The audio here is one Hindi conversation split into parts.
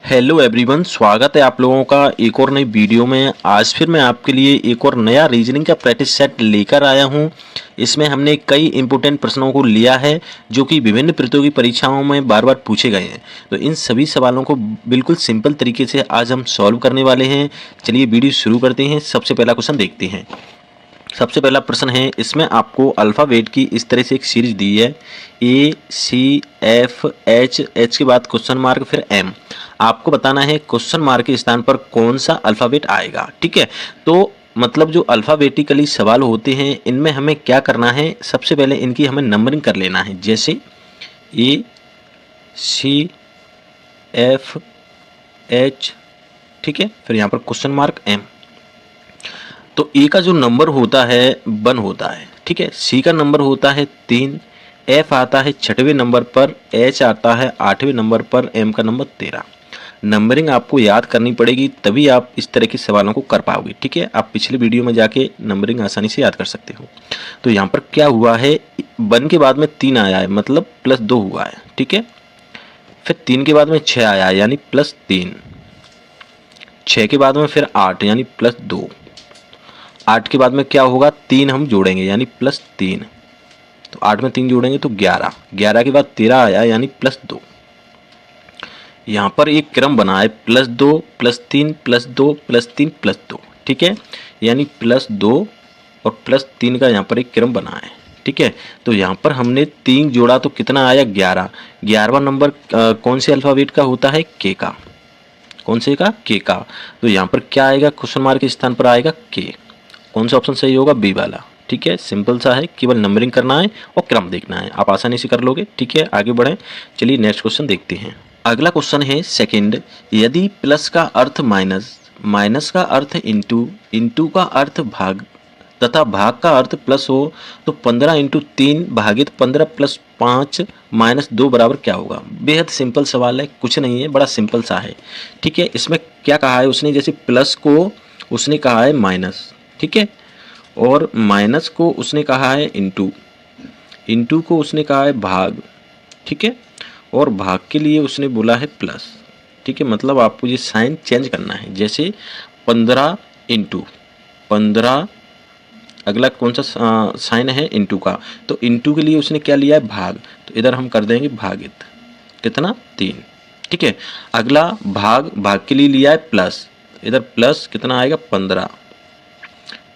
हेलो एवरीवन, स्वागत है आप लोगों का एक और नई वीडियो में। आज फिर मैं आपके लिए एक और नया रीजनिंग का प्रैक्टिस सेट लेकर आया हूं। इसमें हमने कई इंपॉर्टेंट प्रश्नों को लिया है जो कि विभिन्न प्रतियोगी परीक्षाओं में बार बार पूछे गए हैं। तो इन सभी सवालों को बिल्कुल सिंपल तरीके से आज हम सॉल्व करने वाले हैं। चलिए वीडियो शुरू करते हैं। सबसे पहला क्वेश्चन देखते हैं। सबसे पहला प्रश्न है, इसमें आपको अल्फ़ाबेट की इस तरह से एक सीरीज दी है, ए सी एफ एच, एच के बाद क्वेश्चन मार्क फिर एम। आपको बताना है क्वेश्चन मार्क के स्थान पर कौन सा अल्फ़ाबेट आएगा। ठीक है, तो मतलब जो अल्फ़ाबेटिकली सवाल होते हैं इनमें हमें क्या करना है, सबसे पहले इनकी हमें नंबरिंग कर लेना है। जैसे ए सी एफ एच, ठीक है, फिर यहाँ पर क्वेश्चन मार्क एम। तो ए का जो नंबर होता है 1 होता है, ठीक है। सी का नंबर होता है 3, एफ आता है 6वें नंबर पर, एच आता है 8वें नंबर पर, एम का नंबर 13। नंबरिंग आपको याद करनी पड़ेगी, तभी आप इस तरह के सवालों को कर पाओगे। ठीक है, आप पिछले वीडियो में जाके नंबरिंग आसानी से याद कर सकते हो। तो यहाँ पर क्या हुआ है, 1 के बाद में 3 आया है, मतलब +2 हुआ है। ठीक है, फिर 3 के बाद में 6 आया है, यानी +3। 6 के बाद में फिर 8, यानी +2। 8 के बाद में क्या होगा, 3 हम जोड़ेंगे यानी +3। तो 8 में 3 जोड़ेंगे तो 11। 11 के बाद 13 आया यानी +2। यहाँ पर एक क्रम बना है, +2 +3 +2 +3 +2। ठीक है, यानी +2 और +3 का यहाँ पर एक क्रम बना है। ठीक है, तो यहाँ पर हमने 3 जोड़ा तो कितना आया, 11। 11वां नंबर कौन से अल्फ़ाबेट का होता है, के का। कौन से का, के का। तो यहाँ पर क्या आएगा, क्वेश्चन मार्क के स्थान पर आएगा के। कौन सा ऑप्शन सही होगा, बी वाला। ठीक है, सिंपल सा है, केवल नंबरिंग करना है और क्रम देखना है, आप आसानी से कर लोगे। ठीक है, आगे बढ़ें। चलिए नेक्स्ट क्वेश्चन देखते हैं। अगला क्वेश्चन है सेकंड, यदि प्लस का अर्थ माइनस, माइनस का अर्थ इंटू, इंटू का अर्थ भाग तथा भाग का अर्थ प्लस हो तो 15 × 3 भागित 15 + 5 - 2 बराबर क्या होगा। बेहद सिंपल सवाल है, कुछ नहीं है, बड़ा सिंपल सा है। ठीक है, इसमें क्या कहा है उसने, जैसे प्लस को उसने कहा है माइनस, ठीक है, और माइनस को उसने कहा है इंटू, इंटू को उसने कहा है भाग, ठीक है, और भाग के लिए उसने बोला है प्लस। ठीक है, मतलब आपको ये साइन चेंज करना है। जैसे 15 × 15, अगला कौन सा साइन है, इंटू का, तो इंटू के लिए उसने क्या लिया है, भाग, तो इधर हम कर देंगे भागित, कितना, 3। ठीक है, अगला भाग, भाग के लिए लिया है प्लस, इधर प्लस कितना आएगा, 15।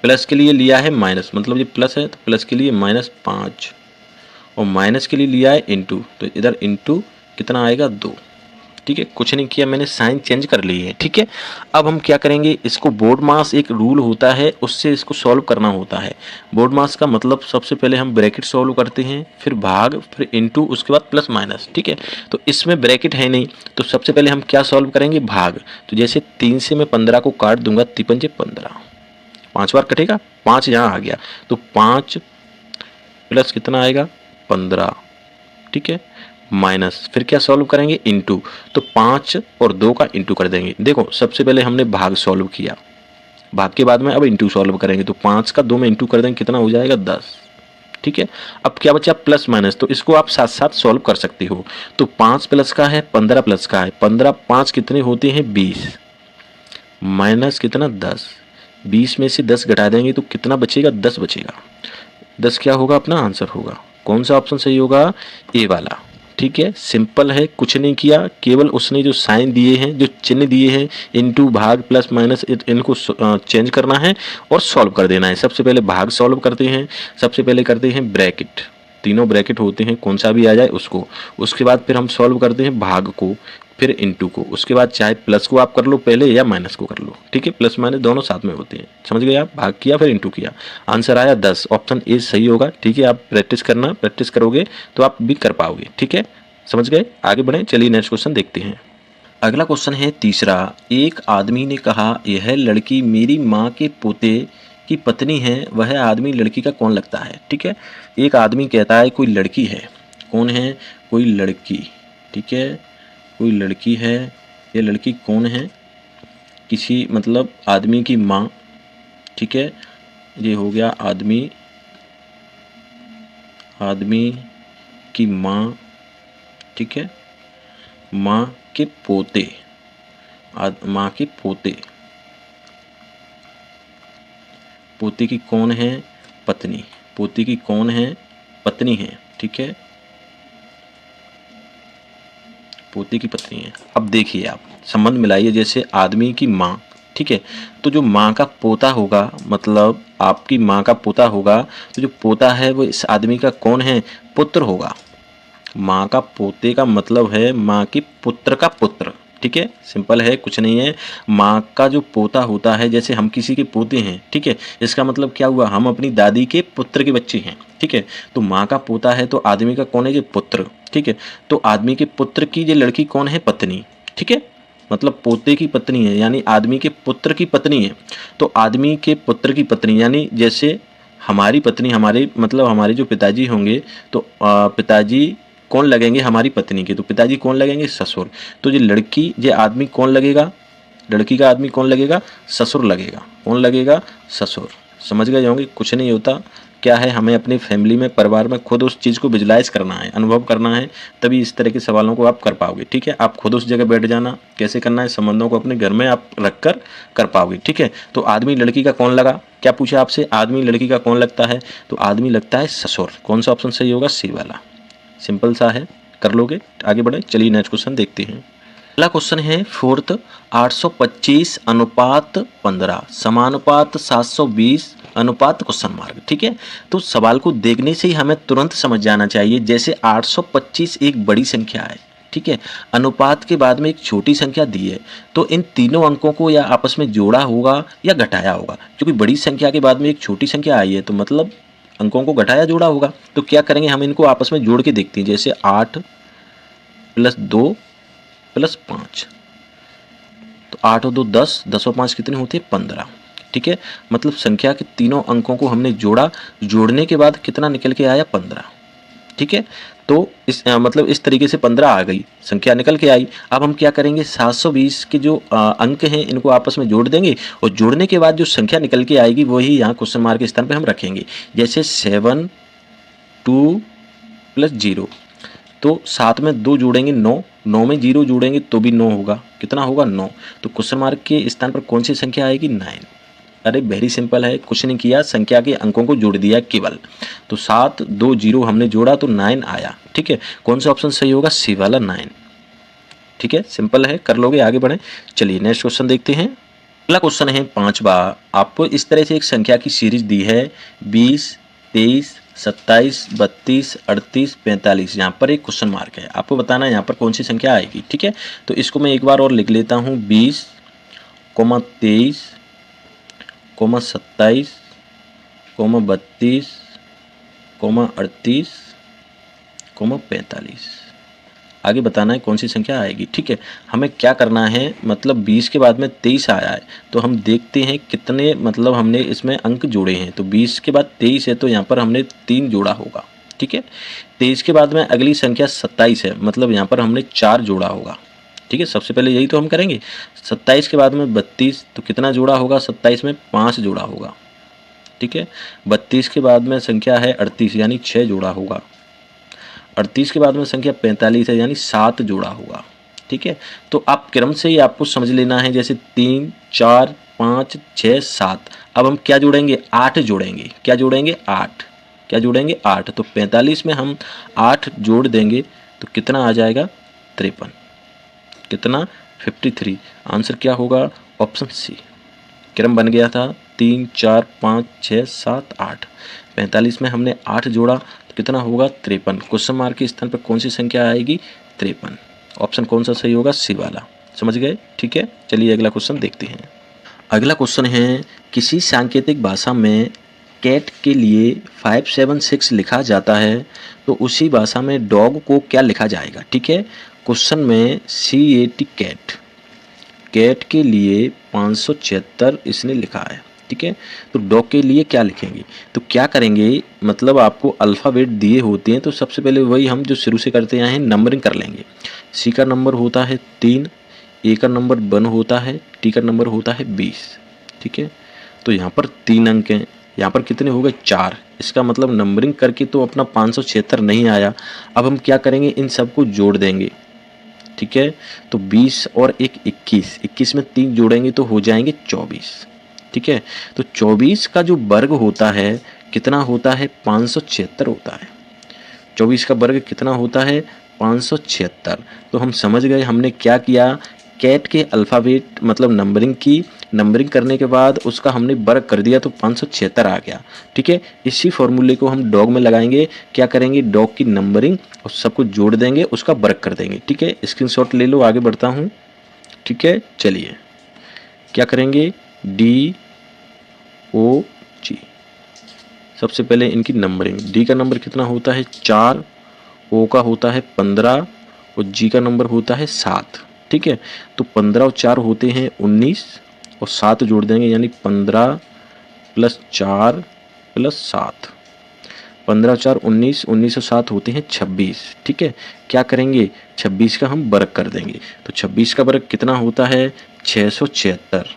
प्लस के लिए लिया है माइनस, मतलब ये प्लस है तो प्लस के लिए -5, और माइनस के लिए लिया है इंटू, तो इधर इंटू कितना आएगा, 2। ठीक है, कुछ नहीं किया मैंने, साइन चेंज कर ली है। ठीक है, अब हम क्या करेंगे, इसको बोर्ड मास एक रूल होता है, उससे इसको सॉल्व करना होता है। बोर्ड मास का मतलब सबसे पहले हम ब्रैकेट सॉल्व करते हैं, फिर भाग, फिर इंटू, उसके बाद प्लस माइनस। ठीक है, तो इसमें ब्रैकेट है नहीं, तो सबसे पहले हम क्या सॉल्व करेंगे, भाग। तो जैसे 3 से मैं 15 को काट दूंगा, 3×5 = 15, 5 बार कटेगा, 5 यहाँ आ गया, तो 5 प्लस कितना आएगा, 15। ठीक है, माइनस, फिर क्या सॉल्व करेंगे, इंटू, तो 5 और 2 का इंटू कर देंगे। देखो सबसे पहले हमने भाग सॉल्व किया, भाग के बाद में अब इंटू सॉल्व करेंगे, तो 5 का 2 में इंटू कर देंगे, कितना हो जाएगा, 10। ठीक है, अब क्या बचा, प्लस माइनस, तो इसको आप साथ साथ सॉल्व कर सकते हो। तो 5 प्लस का है, 15 प्लस का है, 15 5 कितने होते हैं, 20, माइनस कितना, 10। 20 में से 10 घटा देंगे तो कितना बचेगा, 10 बचेगा। 10 क्या होगा, अपना आंसर होगा। कौन सा ऑप्शन सही होगा, ए वाला। ठीक है, सिंपल है, कुछ नहीं किया, केवल उसने जो साइन दिए हैं, जो चिन्ह दिए हैं, इंटू, भाग, प्लस माइनस, इनको चेंज करना है और सॉल्व कर देना है। सबसे पहले भाग सॉल्व करते हैं, सबसे पहले करते हैं ब्रैकेट, तीनों ब्रैकेट होते हैं, कौन सा भी आ जाए उसको। उसके बाद फिर हम सॉल्व करते हैं भाग को, फिर इंटू को, उसके बाद चाहे प्लस को आप कर लो पहले या माइनस को कर लो। ठीक है, प्लस माइनस दोनों साथ में होते हैं, समझ गए आप। भाग किया फिर इंटू किया, आंसर आया 10। ऑप्शन ए सही होगा। ठीक है, आप प्रैक्टिस करना, प्रैक्टिस करोगे तो आप भी कर पाओगे। ठीक है, समझ गए, आगे बढ़ें। चलिए नेक्स्ट क्वेश्चन देखते हैं। अगला क्वेश्चन है तीसरा, एक आदमी ने कहा, यह लड़की मेरी माँ के पोते की पत्नी है, वह आदमी लड़की का कौन लगता है। ठीक है, एक आदमी कहता है कोई लड़की है, कौन है, कोई लड़की। ठीक है, कोई लड़की है, ये लड़की कौन है, किसी मतलब आदमी की माँ। ठीक है, ये हो गया आदमी, आदमी की माँ। ठीक है, माँ के पोते, माँ के पोते, पोते की कौन है? पत्नी। पोते की कौन है? पत्नी है। ठीक है, पोते की पत्नी है। अब देखिए आप संबंध मिलाइए, जैसे आदमी की माँ, ठीक है, तो जो माँ का पोता होगा, मतलब आपकी माँ का पोता होगा, तो जो पोता है वो इस आदमी का कौन है? पुत्र होगा। माँ का पोते का मतलब है माँ के पुत्र का पुत्र। ठीक है, सिंपल है, कुछ नहीं है। माँ का जो पोता होता है, जैसे हम किसी के पोते हैं, ठीक है, इसका मतलब क्या हुआ? हम अपनी दादी के पुत्र के बच्चे हैं। ठीक है, तो माँ का पोता है तो आदमी का कौन है? जो पुत्र। ठीक है, तो आदमी के पुत्र की ये लड़की कौन है? पत्नी। ठीक है, मतलब पोते की पत्नी है, यानी आदमी के पुत्र की पत्नी है। तो आदमी के पुत्र की पत्नी, यानी जैसे हमारी पत्नी, हमारे मतलब हमारे जो पिताजी होंगे, तो पिताजी कौन लगेंगे? हमारी पत्नी के। तो पिताजी कौन लगेंगे? ससुर। तो ये लड़की, ये आदमी कौन लगेगा? लड़की का आदमी कौन लगेगा? ससुर लगेगा। कौन लगेगा? ससुर। समझ गए होंगे, कुछ नहीं होता। क्या है, हमें अपनी फैमिली में, परिवार में खुद उस चीज़ को विजुलाइज करना है, अनुभव करना है, तभी इस तरह के सवालों को आप कर पाओगे। ठीक है, आप खुद उस जगह बैठ जाना, कैसे करना है, संबंधों को अपने घर में आप रखकर कर पाओगे। ठीक है, तो आदमी लड़की का कौन लगा? क्या पूछा आपसे? आदमी लड़की का कौन लगता है? तो आदमी लगता है ससुर। कौन सा ऑप्शन सही होगा? सी वाला। सिंपल सा है, कर लोगे। आगे बढ़े, चलिए नेक्स्ट क्वेश्चन देखते हैं। अगला क्वेश्चन है फोर्थ, 825 अनुपात 15 समानुपात 720 अनुपात क्वेश्चन मार्क। ठीक है, तो सवाल को देखने से ही हमें तुरंत समझ जाना चाहिए, जैसे 825 एक बड़ी संख्या है, ठीक है, अनुपात के बाद में एक छोटी संख्या दी है, तो इन तीनों अंकों को या आपस में जोड़ा होगा या घटाया होगा, क्योंकि बड़ी संख्या के बाद में एक छोटी संख्या आई है, तो मतलब अंकों को घटाया जोड़ा होगा। तो क्या करेंगे, हम इनको आपस में जोड़ के देखते हैं, जैसे 8 + 2 + 5, तो 8 और 2 10, 10 और 5 कितने होते हैं? 15। ठीक है, मतलब संख्या के तीनों अंकों को हमने जोड़ा, जोड़ने के बाद कितना निकल के आया? 15। ठीक है, तो इस मतलब इस तरीके से 15 आ गई, संख्या निकल के आई। अब हम क्या करेंगे, 720 के जो अंक हैं इनको आपस में जोड़ देंगे, और जोड़ने के बाद जो संख्या निकल के आएगी वही यहाँ क्वेश्चन मार्क के स्थान पे हम रखेंगे, जैसे 7 2 + 0, तो 7 में 2 जोड़ेंगे 9, 9 में 0 जोड़ेंगे तो भी 9 होगा। कितना होगा? 9। तो क्वेश्चन मार्क के स्थान पर कौन सी संख्या आएगी? 9। अरे वेरी सिंपल है, कुछ नहीं किया, संख्या के अंकों को जोड़ दिया केवल। तो 7 2 0 हमने जोड़ा तो 9 आया। ठीक है, कौन सा ऑप्शन सही होगा? सी वाला 9। ठीक है, सिंपल है, कर लोगे। आगे बढ़े, चलिए नेक्स्ट क्वेश्चन देखते हैं। अगला क्वेश्चन है 5वां। आपको इस तरह से एक संख्या की सीरीज दी है, 20 23 27 32 38 45। यहाँ पर एक क्वेश्चन मार्क है, आपको बताना है यहाँ पर कौन सी संख्या आएगी। ठीक है, तो इसको मैं एक बार और लिख लेता हूँ, 20 23 27 32 38 45। आगे बताना है कौन सी संख्या आएगी। ठीक है, हमें क्या करना है, मतलब 20 के बाद में 23 आया है, तो हम देखते हैं कितने मतलब हमने इसमें अंक जोड़े हैं। तो 20 के बाद 23 है, तो यहाँ पर हमने 3 जोड़ा होगा। ठीक है, 23 के बाद में अगली संख्या 27 है, मतलब यहाँ पर हमने 4 जोड़ा होगा। ठीक है, सबसे पहले यही तो हम करेंगे। 27 के बाद में 32, तो कितना जोड़ा होगा? 27 में 5 जोड़ा होगा। ठीक है, 32 के बाद में संख्या है 38, यानी 6 जोड़ा होगा। 38 के बाद में संख्या 45 है, यानी 7 जोड़ा होगा। ठीक है, तो आप क्रम से ही आपको समझ लेना है, जैसे 3 4 5 6 7। अब हम क्या जोड़ेंगे? 8 जोड़ेंगे। क्या जोड़ेंगे? 8। क्या जोड़ेंगे? 8। तो 45 में हम 8 जोड़ देंगे तो कितना आ जाएगा? 53। कितना? 53। आंसर क्या होगा? Option C. क्रम बन गया था 3 4 5 6 7 8। 45 में हमने 8 जोड़ा तो कितना होगा? 53। क्वेश्चन मार्क के स्थान पर कौन सी संख्या आएगी? 53। ऑप्शन कौन सा सही होगा? सी वाला। समझ गए? ठीक है, चलिए अगला क्वेश्चन देखते हैं। अगला क्वेश्चन है, किसी सांकेतिक भाषा में कैट के लिए 576 लिखा जाता है, तो उसी भाषा में डॉग को क्या लिखा जाएगा? ठीक है, क्वेश्चन में CAT कैट, कैट के लिए 576 इसने लिखा है। ठीक है, तो डॉग के लिए क्या लिखेंगे? तो क्या करेंगे, मतलब आपको अल्फ़ाबेट दिए होते हैं, तो सबसे पहले वही हम जो शुरू से करते आए हैं, नंबरिंग कर लेंगे। सी का नंबर होता है 3, ए का नंबर 1 होता है, टी का नंबर होता है 20। ठीक है, तो यहाँ पर 3 अंक हैं, यहाँ पर कितने हो गए? 4। इसका मतलब नंबरिंग करके तो अपना 576 नहीं आया। अब हम क्या करेंगे, इन सबको जोड़ देंगे। ठीक है। तो 20 और एक 21, 21 में 3 जोड़ेंगे तो हो जाएंगे 24, ठीक है। तो 24 का जो वर्ग होता है कितना होता है, 576 होता है। 24 का वर्ग कितना होता है, 576। तो हम समझ गए हमने क्या किया, कैट के अल्फ़ाबेट मतलब नंबरिंग की, नंबरिंग करने के बाद उसका हमने वर्ग कर दिया तो 576 आ गया, ठीक है। इसी फॉर्मूले को हम डॉग में लगाएंगे, क्या करेंगे, डॉग की नंबरिंग और सबको जोड़ देंगे, उसका वर्ग कर देंगे, ठीक है। स्क्रीनशॉट ले लो, आगे बढ़ता हूँ, ठीक है। चलिए क्या करेंगे, डी ओ जी, सबसे पहले इनकी नंबरिंग, डी का नंबर कितना होता है 4, ओ का होता है 15 और जी का नंबर होता है 7, ठीक है। तो 15 और 4 होते हैं 19 और 7 जोड़ देंगे यानी 15 प्लस 4 प्लस 7, 15 4 19, 19 और 7 होते हैं 26, ठीक है। क्या करेंगे, 26 का हम वर्ग कर देंगे, तो 26 का वर्ग कितना होता है 676।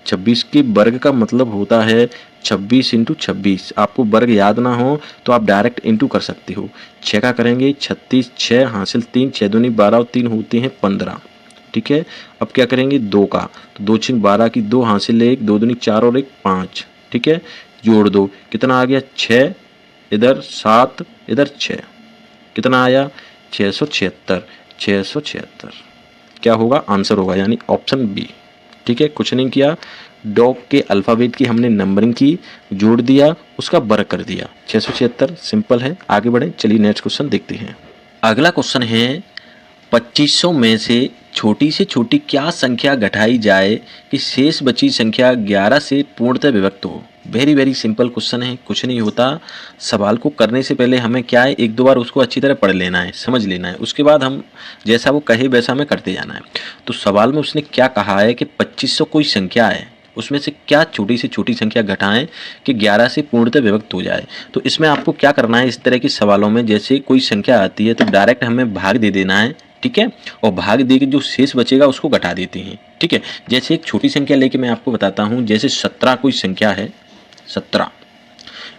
26 के वर्ग का मतलब होता है 26 इंटू 26। आपको वर्ग याद ना हो तो आप डायरेक्ट इंटू कर सकते हो। 6 का करेंगे 36, 6 हासिल 3, 6 दूनी 12 और 3 होते हैं 15, ठीक है। अब क्या करेंगे 2 का, तो 2 6 12 की 2 हासिल 1, 2 दूनी 4 और 1 5, ठीक है। जोड़ दो, कितना आ गया 6, इधर 7, इधर 6, कितना आया 676, 676 क्या होगा, आंसर होगा यानी ऑप्शन बी, ठीक है। कुछ नहीं किया, डॉग के अल्फ़ाबेट की हमने नंबरिंग की, जोड़ दिया, उसका वर्ग कर दिया, 676, सिंपल है। आगे बढ़े, चलिए नेक्स्ट क्वेश्चन देखते हैं। अगला क्वेश्चन है 2500 में से छोटी क्या संख्या घटाई जाए कि शेष बची संख्या 11 से पूर्णतः विभक्त हो। वेरी वेरी सिंपल क्वेश्चन है, कुछ नहीं होता। सवाल को करने से पहले हमें क्या है, एक दो बार उसको अच्छी तरह पढ़ लेना है, समझ लेना है, उसके बाद हम जैसा वो कहे वैसा हमें करते जाना है। तो सवाल में उसने क्या कहा है कि 2500 कोई संख्या है, उसमें से क्या छोटी से छोटी संख्या घटाएं कि 11 से पूर्णतः विभक्त हो जाए। तो इसमें आपको क्या करना है, इस तरह के सवालों में जैसे कोई संख्या आती है तो डायरेक्ट हमें भाग दे देना है, ठीक है। और भाग दे के जो शेष बचेगा उसको घटा देते हैं, ठीक है। जैसे एक छोटी संख्या लेके मैं आपको बताता हूँ, जैसे 17 कोई संख्या है, 17,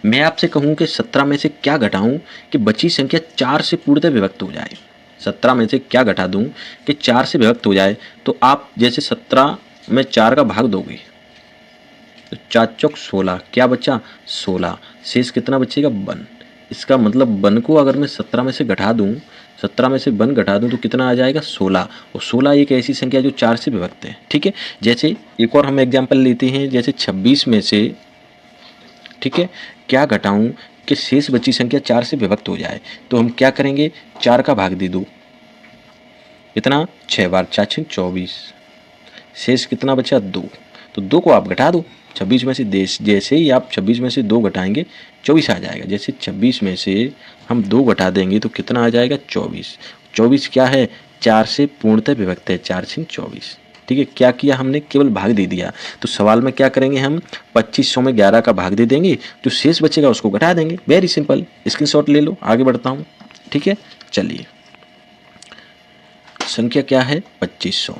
मैं आपसे कहूँ कि 17 में से क्या घटाऊँ कि बची संख्या 4 से पूर्णतः विभक्त हो जाए। 17 में से क्या घटा दूँ कि 4 से विभक्त हो जाए। तो आप जैसे 17 में 4 का भाग दोगे तो 4 चौक 16, क्या बचा 16, शेष कितना बचेगा 1। इसका मतलब 1 को अगर मैं 17 में से घटा दूँ, 17 में से 1 घटा दूँ तो कितना आ जाएगा 16, और 16 एक ऐसी संख्या जो 4 से विभक्त है, ठीक है। जैसे एक और हम एग्जाम्पल लेते हैं, जैसे 26 में से, ठीक है, क्या घटाऊं कि शेष बची संख्या 4 से विभक्त हो जाए। तो हम क्या करेंगे, 4 का भाग दे दो, इतना 6 बार, 4 6 24, शेष कितना बचा 2, तो 2 को आप घटा दो 26 में से, जैसे ही आप 26 में से 2 घटाएंगे 24 आ जाएगा। जैसे 26 में से हम 2 घटा देंगे तो कितना आ जाएगा 24। 24 क्या है, 4 से पूर्णतः विभक्त है, 4 6 24, ठीक है। क्या किया हमने, केवल भाग दे दिया। तो सवाल में क्या करेंगे हम, 2500 में 11 का भाग दे देंगे, जो शेष बचेगा उसको घटा देंगे। वेरी सिंपल, स्क्रीनशॉट ले लो, आगे बढ़ता हूँ, ठीक है। चलिए संख्या क्या है 2500,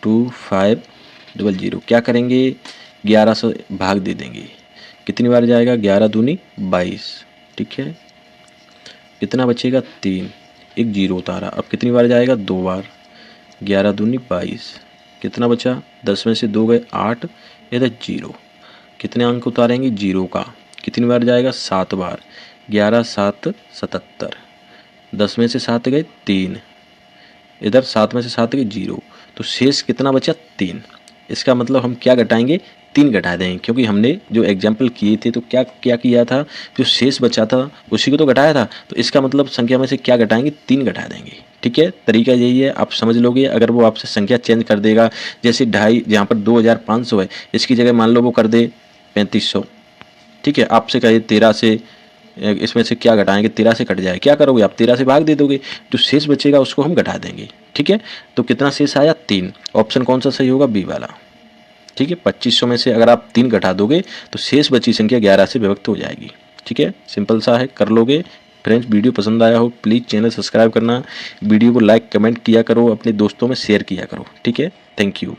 2500, क्या करेंगे 11 से भाग दे देंगे, कितनी बार जाएगा 11 दूनी 22, ठीक है। कितना बचेगा 3, एक जीरो उतारा, अब कितनी बार जाएगा 2 बार, 11 दूनी 22, कितना बचा 10 में से 2 गए 8, इधर 0, कितने अंक उतारेंगे 0 का, कितनी बार जाएगा 7 बार, 11 7 77, 10 में से 7 गए 3, इधर 7 में से 7 गए 0, तो शेष कितना बचा 3। इसका मतलब हम क्या घटाएंगे, 3 घटा देंगे, क्योंकि हमने जो एग्जाम्पल किए थे तो क्या क्या किया था, जो शेष बचा था उसी को तो घटाया था। तो इसका मतलब संख्या में से क्या घटाएंगे, 3 घटा देंगे, ठीक है। तरीका यही है, आप समझ लोगे। अगर वो आपसे संख्या चेंज कर देगा, जैसे 2.5 जहाँ पर 2500 है, इसकी जगह मान लो वो कर दे 3500, ठीक है। आपसे कहे 13 से, इसमें से क्या घटाएंगे, 13 से कट जाए, क्या करोगे आप 13 से भाग दे दोगे, जो शेष बचेगा उसको हम घटा देंगे, ठीक है। तो कितना शेष आया 3, ऑप्शन कौन सा सही होगा, बी वाला, ठीक है। 2500 में से अगर आप 3 घटा दोगे तो शेष बची संख्या 11 से विभक्त हो जाएगी, ठीक है। सिंपल सा है, कर लोगे। फ्रेंड्स वीडियो पसंद आया हो प्लीज़ चैनल सब्सक्राइब करना, वीडियो को लाइक कमेंट किया करो, अपने दोस्तों में शेयर किया करो, ठीक है। Thank you.